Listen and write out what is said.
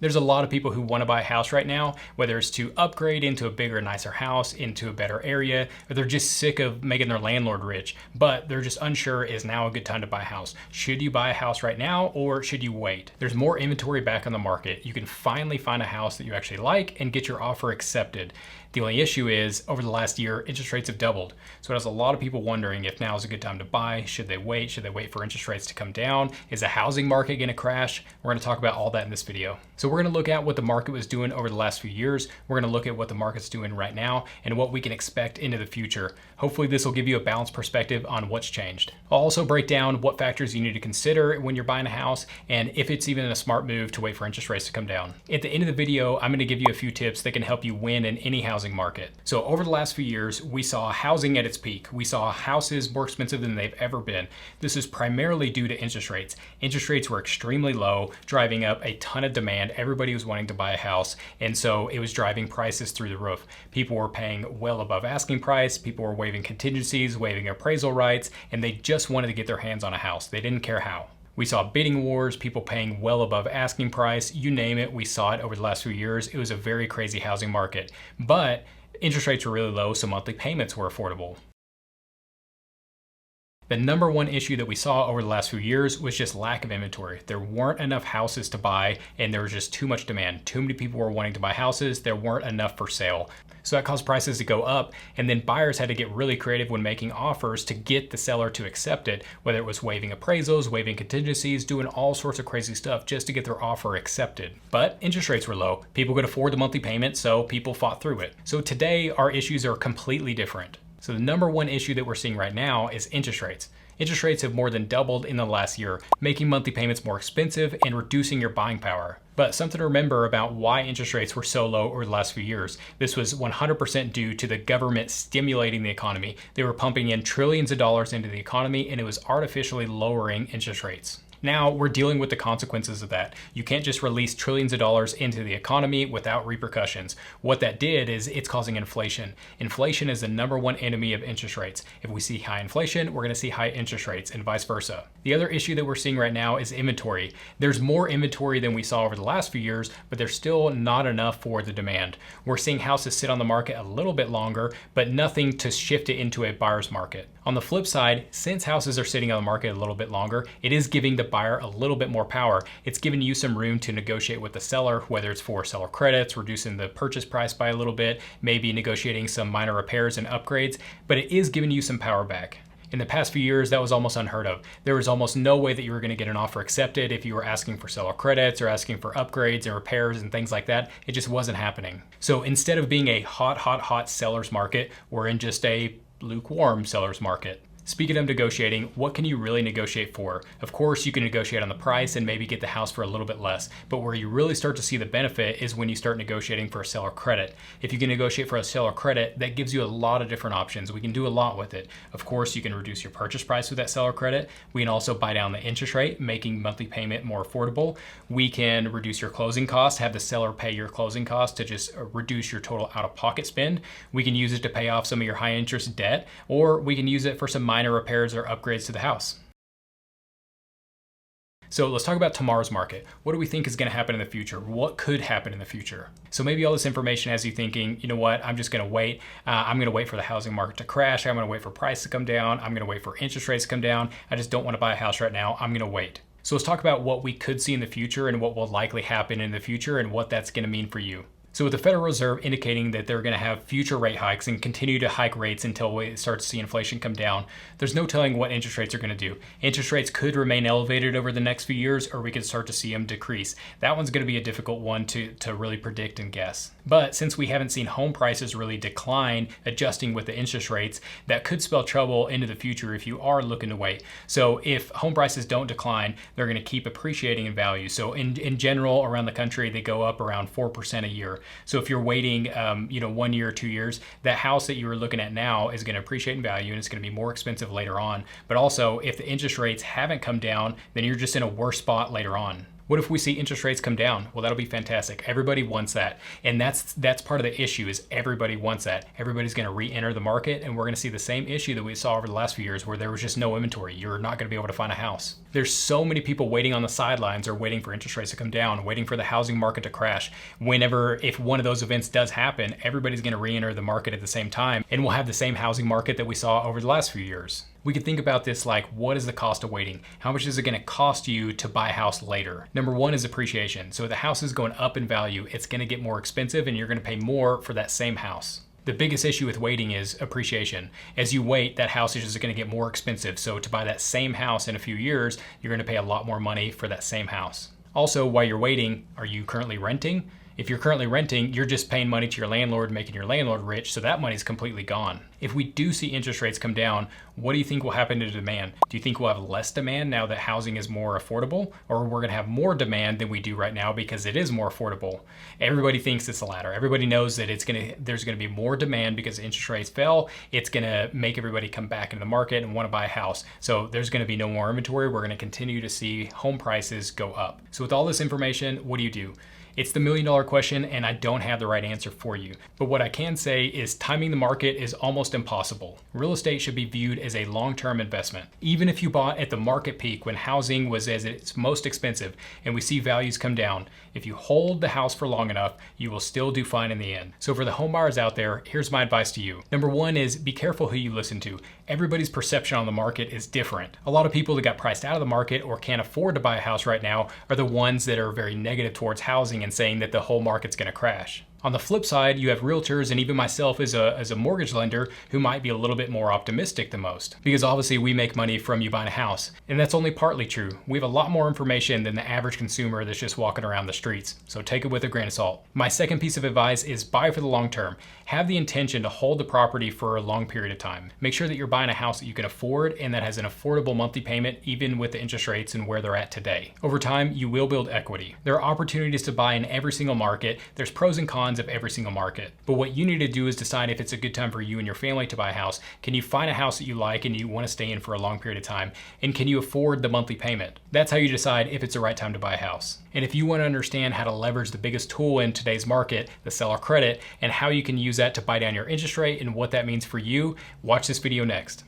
There's a lot of people who want to buy a house right now, whether it's to upgrade into a bigger, nicer house, into a better area, or they're just sick of making their landlord rich, but they're just unsure, is now a good time to buy a house? Should you buy a house right now or should you wait? There's more inventory back on the market. You can finally find a house that you actually like and get your offer accepted. The only issue is, over the last year, interest rates have doubled. So it has a lot of people wondering if now is a good time to buy. Should they wait? Should they wait for interest rates to come down? Is the housing market going to crash? We're going to talk about all that in this video. So we're going to look at what the market was doing over the last few years. We're going to look at what the market's doing right now and what we can expect into the future. Hopefully this will give you a balanced perspective on what's changed. I'll also break down what factors you need to consider when you're buying a house and if it's even a smart move to wait for interest rates to come down. At the end of the video, I'm going to give you a few tips that can help you win in any housing market. So over the last few years, we saw housing at its peak. We saw houses more expensive than they've ever been. This is primarily due to interest rates. Interest rates were extremely low, driving up a ton of demand. Everybody was wanting to buy a house, and so it was driving prices through the roof. People were paying well above asking price. People were waiving contingencies, waiving appraisal rights, and they just wanted to get their hands on a house. They didn't care how. We saw bidding wars, people paying well above asking price, you name it, we saw it over the last few years. It was a very crazy housing market, but interest rates were really low, so monthly payments were affordable. The number one issue that we saw over the last few years was just lack of inventory. There weren't enough houses to buy, and there was just too much demand. Too many people were wanting to buy houses. There weren't enough for sale. So that caused prices to go up, and then buyers had to get really creative when making offers to get the seller to accept it, whether it was waiving appraisals, waiving contingencies, doing all sorts of crazy stuff just to get their offer accepted. But interest rates were low. People could afford the monthly payment, so people fought through it. So today, our issues are completely different. So the number one issue that we're seeing right now is interest rates. Interest rates have more than doubled in the last year, making monthly payments more expensive and reducing your buying power. But something to remember about why interest rates were so low over the last few years. This was 100% due to the government stimulating the economy. They were pumping in trillions of dollars into the economy, and it was artificially lowering interest rates. Now we're dealing with the consequences of that. You can't just release trillions of dollars into the economy without repercussions. What that did is it's causing inflation. Inflation is the number one enemy of interest rates. If we see high inflation, we're going to see high interest rates and vice versa. The other issue that we're seeing right now is inventory. There's more inventory than we saw over the last few years, but there's still not enough for the demand. We're seeing houses sit on the market a little bit longer, but nothing to shift it into a buyer's market. On the flip side, since houses are sitting on the market a little bit longer, it is giving the buyer a little bit more power. It's giving you some room to negotiate with the seller, whether it's for seller credits, reducing the purchase price by a little bit, maybe negotiating some minor repairs and upgrades, but it is giving you some power back. In the past few years, that was almost unheard of. There was almost no way that you were going to get an offer accepted if you were asking for seller credits or asking for upgrades and repairs and things like that. It just wasn't happening. So instead of being a hot seller's market, we're in just a lukewarm seller's market. Speaking of negotiating, what can you really negotiate for? Of course, you can negotiate on the price and maybe get the house for a little bit less, but where you really start to see the benefit is when you start negotiating for a seller credit. If you can negotiate for a seller credit, that gives you a lot of different options. We can do a lot with it. Of course, you can reduce your purchase price with that seller credit. We can also buy down the interest rate, making monthly payment more affordable. We can reduce your closing costs, have the seller pay your closing costs to just reduce your total out-of-pocket spend. We can use it to pay off some of your high interest debt, or we can use it for some minor repairs or upgrades to the house. So let's talk about tomorrow's market. What do we think is going to happen in the future? What could happen in the future? So maybe all this information has you thinking, you know what, I'm just going to wait. I'm going to wait for the housing market to crash. I'm going to wait for price to come down. I'm going to wait for interest rates to come down. I just don't want to buy a house right now. I'm going to wait. So let's talk about what we could see in the future and what will likely happen in the future and what that's going to mean for you. So with the Federal Reserve indicating that they're going to have future rate hikes and continue to hike rates until we start to see inflation come down, there's no telling what interest rates are going to do. Interest rates could remain elevated over the next few years, or we could start to see them decrease. That one's going to be a difficult one to really predict and guess. But since we haven't seen home prices really decline, adjusting with the interest rates, that could spell trouble into the future if you are looking to wait. So if home prices don't decline, they're going to keep appreciating in value. So in general, around the country, they go up around 4% a year. So if you're waiting, 1 year or 2 years, that house that you were looking at now is going to appreciate in value and it's going to be more expensive later on. But also, if the interest rates haven't come down, then you're just in a worse spot later on. What if we see interest rates come down? Well, that'll be fantastic. Everybody wants that. And that's part of the issue is everybody wants that. Everybody's going to re-enter the market, and we're going to see the same issue that we saw over the last few years where there was just no inventory. You're not going to be able to find a house. There's so many people waiting on the sidelines or waiting for interest rates to come down, waiting for the housing market to crash. If one of those events does happen, everybody's going to re-enter the market at the same time, and we'll have the same housing market that we saw over the last few years. We could think about this like, what is the cost of waiting? How much is it going to cost you to buy a house later? Number one is appreciation. So if the house is going up in value, it's going to get more expensive and you're going to pay more for that same house. The biggest issue with waiting is appreciation. As you wait, that house is just going to get more expensive. So to buy that same house in a few years, you're going to pay a lot more money for that same house. Also, while you're waiting, are you currently renting? If you're currently renting, you're just paying money to your landlord, making your landlord rich, so that money's completely gone. If we do see interest rates come down, what do you think will happen to demand? Do you think we'll have less demand now that housing is more affordable? Or we're gonna have more demand than we do right now because it is more affordable? Everybody thinks it's the latter. Everybody knows that there's gonna be more demand because interest rates fell. It's gonna make everybody come back into the market and wanna buy a house. So there's gonna be no more inventory. We're gonna continue to see home prices go up. So with all this information, what do? It's the million-dollar question, and I don't have the right answer for you. But what I can say is timing the market is almost impossible. Real estate should be viewed as a long-term investment. Even if you bought at the market peak when housing was at its most expensive and we see values come down, if you hold the house for long enough, you will still do fine in the end. So for the home buyers out there, here's my advice to you. Number one is be careful who you listen to. Everybody's perception on the market is different. A lot of people that got priced out of the market or can't afford to buy a house right now are the ones that are very negative towards housing and saying that the whole market's gonna crash. On the flip side, you have realtors and even myself as a mortgage lender who might be a little bit more optimistic than most. Because obviously we make money from you buying a house. And that's only partly true. We have a lot more information than the average consumer that's just walking around the streets. So take it with a grain of salt. My second piece of advice is buy for the long term. Have the intention to hold the property for a long period of time. Make sure that you're buying a house that you can afford and that has an affordable monthly payment even with the interest rates and where they're at today. Over time, you will build equity. There are opportunities to buy in every single market. There's pros and cons of every single market. But what you need to do is decide if it's a good time for you and your family to buy a house. Can you find a house that you like and you want to stay in for a long period of time? And can you afford the monthly payment? That's how you decide if it's the right time to buy a house. And if you want to understand how to leverage the biggest tool in today's market, the seller credit, and how you can use that to buy down your interest rate and what that means for you, watch this video next.